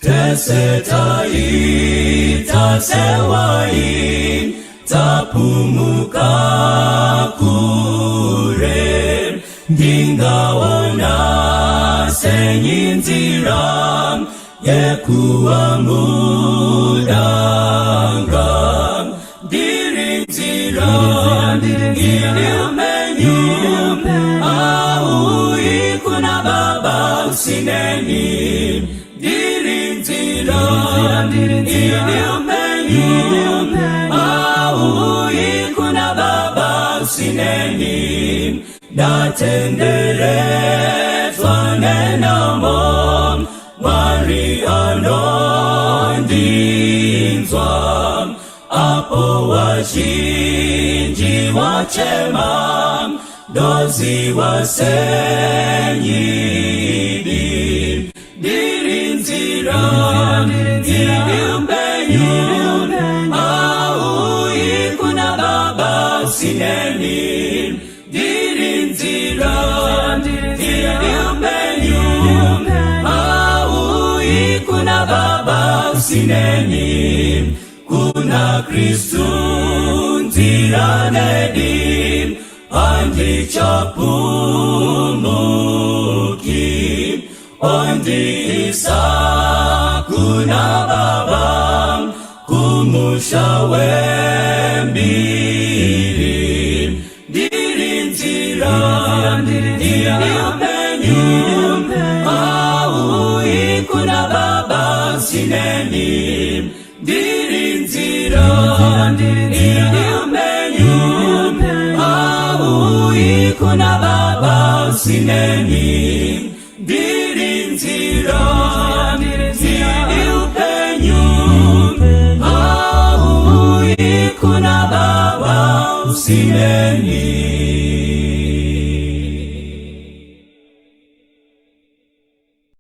Tesetai tasewai tapumuka kure ndingaona senyinzira yekuwa mudanga dirinzira iliumenyu au ikuna baba usineni dirinzira iliumenyu au ikuna baba usineni datendere twanenamo Mariano ndinzwa apo washinji wachema dozi wasenyidi dirinzira iliumenyu au ikuna baba usineni dirinzira iliumenyu kuna baba usineni kuna Kristu nzira nedi andi chapumuki andi isa kuna baba kumushawe mbiri dirinzira iliumenyu au ikuna baba usineni dirinzira iliumenyu au ikuna baba usineni dirinzira iliumenyu au ikuna baba usineni